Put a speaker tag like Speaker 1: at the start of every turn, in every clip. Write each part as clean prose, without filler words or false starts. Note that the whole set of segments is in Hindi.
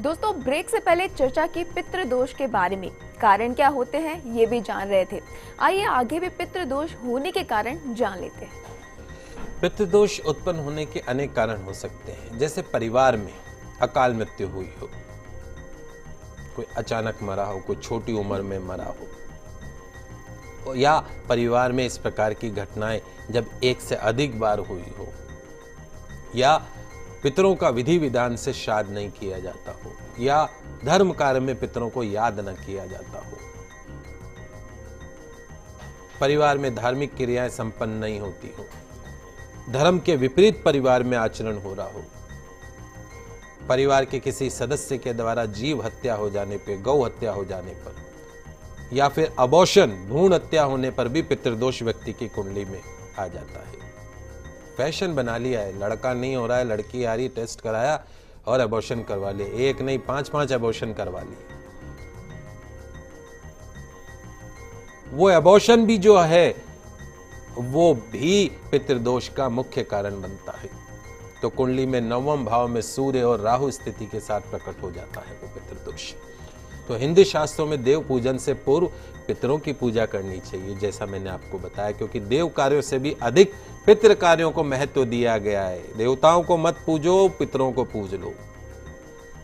Speaker 1: दोस्तों, ब्रेक से पहले चर्चा की पितृदोष के बारे में। कारण क्या होते हैं ये भी जान रहे थे। आइए आगे भी पितृदोष होने के कारण जान लेते हैं।
Speaker 2: पितृदोष उत्पन्न होने के अनेक कारण हो सकते हैं, जैसे परिवार में अकाल मृत्यु हुई हो, कोई अचानक मरा हो, कोई छोटी उम्र में मरा हो, या परिवार में इस प्रकार की घटनाएं जब एक से अधिक बार हुई हो, या पितरों का विधि विधान से श्राद्ध नहीं किया जाता हो, या धर्म कार्य में पितरों को याद न किया जाता हो, परिवार में धार्मिक क्रियाएं संपन्न नहीं होती हो, धर्म के विपरीत परिवार में आचरण हो रहा हो, परिवार के किसी सदस्य के द्वारा जीव हत्या हो जाने पर, गौ हत्या हो जाने पर, या फिर अबॉर्शन भ्रूण हत्या होने पर भी पितृदोष व्यक्ति की कुंडली में आ जाता है। फैशन बना लिया है, लड़का नहीं हो रहा है, लड़की आ रही, टेस्ट कराया और अबॉर्शन करवा लिए। एक नहीं 5-5 अबॉर्शन करवा लिए। वो अबॉर्शन भी जो है वो भी पितृदोष का मुख्य कारण बनता है। तो कुंडली में 9वें भाव में सूर्य और राहु स्थिति के साथ प्रकट हो जाता है वो पितृदोष। तो हिंदू शास्त्रों में देव पूजन से पूर्व पितरों की पूजा करनी चाहिए, जैसा मैंने आपको बताया, क्योंकि देव कार्यों से भी अधिक पितृ कार्यों को महत्व दिया गया है। देवताओं को मत पूजो, पितरों को पूज लो।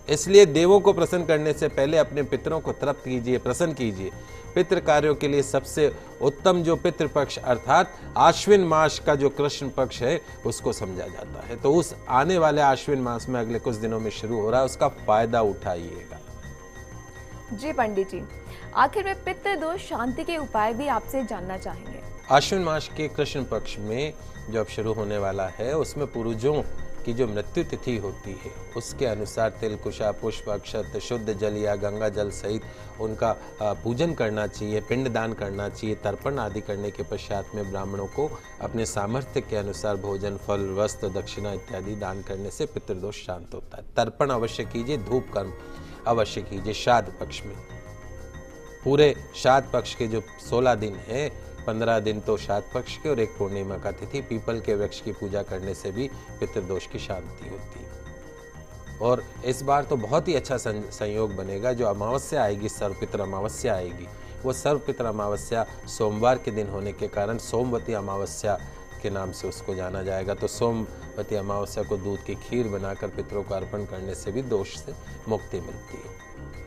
Speaker 2: इसलिए देवों को प्रसन्न करने से पहले अपने पितरों को तृप्त कीजिए, प्रसन्न कीजिए। पितृ कार्यों के लिए सबसे उत्तम जो पितृपक्ष अर्थात आश्विन मास का जो कृष्ण पक्ष है उसको समझा जाता है। तो उस आने वाले आश्विन मास में अगले कुछ दिनों में शुरू हो रहा है, उसका फायदा उठाइएगा।
Speaker 1: जी पंडित जी, आखिर में पितृदोष शांति के उपाय भी आपसे जानना चाहेंगे।
Speaker 2: आश्विन मास के कृष्ण पक्ष में जो अब शुरू होने वाला है उसमें पूर्वजों की जो मृत्यु तिथि होती है उसके अनुसार तिल, कुशा, पुष्प, अक्षत, शुद्ध जल या गंगा जल सहित उनका पूजन करना चाहिए, पिंडदान करना चाहिए। तर्पण आदि करने के पश्चात में ब्राह्मणों को अपने सामर्थ्य के अनुसार भोजन, फल, वस्त्र, दक्षिणा इत्यादि दान करने से पितृदोष शांत होता है। तर्पण अवश्य कीजिए, धूप कर्म अवश्य कीजिए। श्राद्ध पक्ष में पूरे श्राद्ध पक्ष के जो 16 दिन है, 15 दिन तो श्राद्ध पक्ष के और एक पूर्णिमा का तिथि, पीपल के वृक्ष की पूजा करने से भी पितृदोष की शांति होती है। और इस बार तो बहुत ही अच्छा संयोग बनेगा। जो अमावस्या आएगी, सर्वपितृ अमावस्या आएगी, वो सर्वपितृ अमावस्या सोमवार के दिन होने के कारण सोमवती अमावस्या के नाम से उसको जाना जाएगा। तो सोमवती अमावस्या को दूध की खीर बनाकर पितरों को अर्पण करने से भी दोष से मुक्ति मिलती है।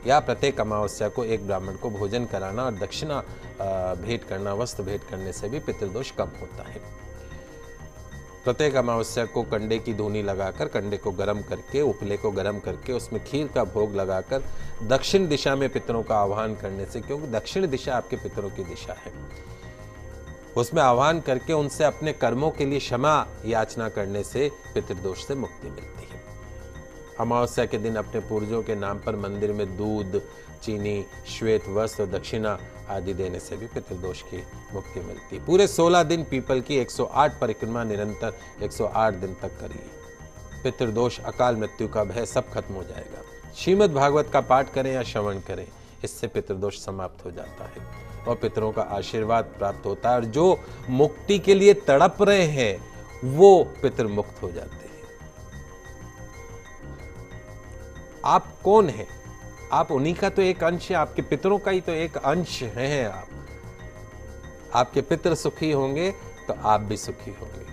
Speaker 2: या प्रत्येक अमावस्या को एक ब्राह्मण को भोजन कराना और दक्षिणा भेंट करना, वस्त्र भेंट करने से भी पितृदोष कम होता है। प्रत्येक अमावस्या को कंडे की धूनी लगाकर, कंडे को गर्म करके, उपले को गर्म करके उसमें खीर का भोग लगाकर दक्षिण दिशा में पितरों का आह्वान करने से, क्योंकि दक्षिण दिशा आपके पितरों की दिशा है, उसमें आह्वान करके उनसे अपने कर्मों के लिए क्षमा याचना करने से पितृदोष से मुक्ति मिलती है। अमावस्या के दिन अपने पूर्वजों के नाम पर मंदिर में दूध, चीनी, श्वेत वस्त्र, दक्षिणा आदि देने से भी पितृदोष की मुक्ति मिलती है। पूरे 16 दिन पीपल की 108 परिक्रमा निरंतर 108 दिन तक करिए। पितृदोष, अकाल मृत्यु का भय सब खत्म हो जाएगा। श्रीमद् भागवत का पाठ करें या श्रवण करें, इससे पितृदोष समाप्त हो जाता है और पितरों का आशीर्वाद प्राप्त होता है। और जो मुक्ति के लिए तड़प रहे हैं वो पितृ मुक्त हो जाते हैं। आप कौन हैं? आप उन्हीं का तो एक अंश है, आपके पितरों का ही तो एक अंश हैं आप। आपके पितृ सुखी होंगे तो आप भी सुखी होंगे।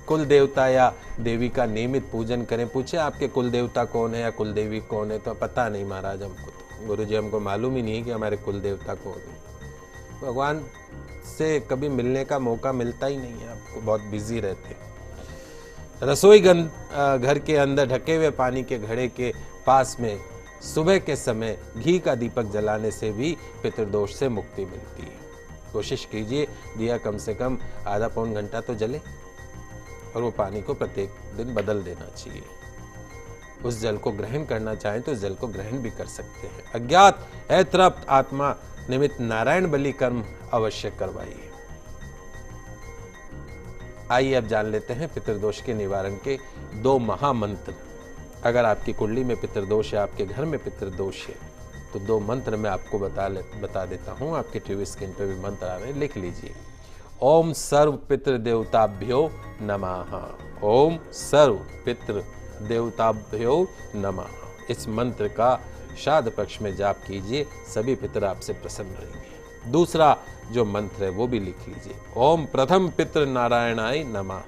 Speaker 2: कुल देवता या देवी का नियमित पूजन करें। पूछे आपके कुल देवता कौन है या कुल देवी कौन है, तो पता नहीं महाराज हमको, तो गुरुजी हमको मालूम ही नहीं है कि हमारे कुल देवता कौन है। भगवान से कभी मिलने का मौका मिलता ही नहीं है, आपको बहुत बिजी रहते हैं। रसोई घर के अंदर ढके हुए पानी के घड़े के पास में सुबह के समय घी का दीपक जलाने से भी पितृदोष से मुक्ति मिलती है। कोशिश कीजिए दिया कम से कम आधा पौन घंटा तो जले और वो पानी को प्रत्येक दिन बदल देना चाहिए। उस जल को ग्रहण करना चाहें तो जल को ग्रहण भी कर सकते हैं। अज्ञात अतृप्त आत्मा निमित्त नारायण बलि कर्म अवश्य करवाइए। आइए अब जान लेते हैं पितृदोष के निवारण के 2 महामंत्र। अगर आपकी कुंडली में पितृदोष है, आपके घर में पितृदोष है, तो 2 मंत्र मैं आपको बता देता हूं। आपके टीवी स्क्रीन पे भी मंत्र आ रहे हैं, लिख लीजिए। ओम सर्व पितृ देवताभ्यो नमः। ओम सर्व पितृ देवताभ्यो नमः। इस मंत्र का श्राद्ध पक्ष में जाप कीजिए, सभी पितर आपसे प्रसन्न रहेंगे। दूसरा जो मंत्र है वो भी लिख लीजिए, ओम प्रथम पितृ नारायणाय नमः।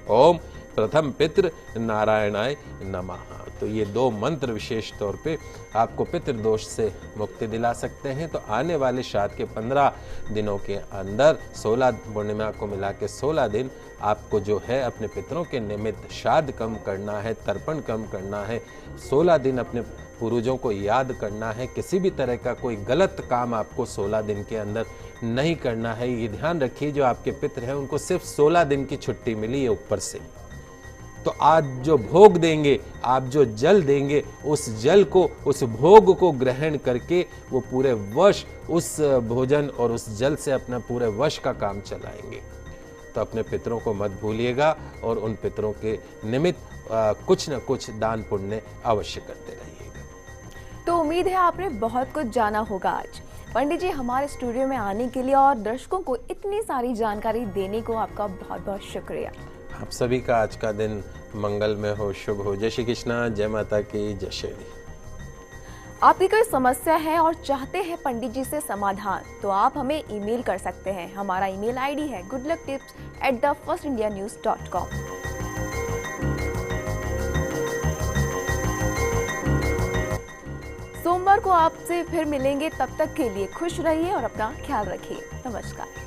Speaker 2: ओम प्रथम पितृ नारायणाय नमः। तो ये 2 मंत्र विशेष तौर पे आपको पितृदोष से मुक्ति दिला सकते हैं। तो आने वाले श्राद्ध के 15 दिनों के अंदर 16 पूर्णिमा को मिला के 16 दिन आपको जो है अपने पितरों के निमित्त श्राद्ध कम करना है, तर्पण कम करना है, 16 दिन अपने पूर्वजों को याद करना है। किसी भी तरह का कोई गलत काम आपको 16 दिन के अंदर नहीं करना है। ये ध्यान रखिए, जो आपके पितर हैं उनको सिर्फ 16 दिन की छुट्टी मिली है ऊपर से। तो आज जो भोग देंगे, आप जो जल देंगे, उस जल को, उस भोग को ग्रहण करके वो पूरे वर्ष उस भोजन और उस जल से अपना पूरे वर्ष का काम चलाएंगे। तो अपने पितरों को मत भूलिएगा और उन पितरों के निमित्त कुछ न कुछ दान पुण्य अवश्य करते रहिएगा।
Speaker 1: तो उम्मीद है आपने बहुत कुछ जाना होगा आज। पंडित जी, हमारे स्टूडियो में आने के लिए और दर्शकों को इतनी सारी जानकारी देने को आपका बहुत बहुत शुक्रिया।
Speaker 2: आप सभी का आज का दिन मंगलमय हो, शुभ हो। जय श्री कृष्णा, जय माता की, जय श्री।
Speaker 1: आपकी कोई समस्या है और चाहते हैं पंडित जी से समाधान, तो आप हमें ईमेल कर सकते हैं। हमारा ईमेल आईडी है goodlucktips@thefirstindianews.com। सोमवार को आपसे फिर मिलेंगे, तब तक के लिए खुश रहिए और अपना ख्याल रखिए। नमस्कार।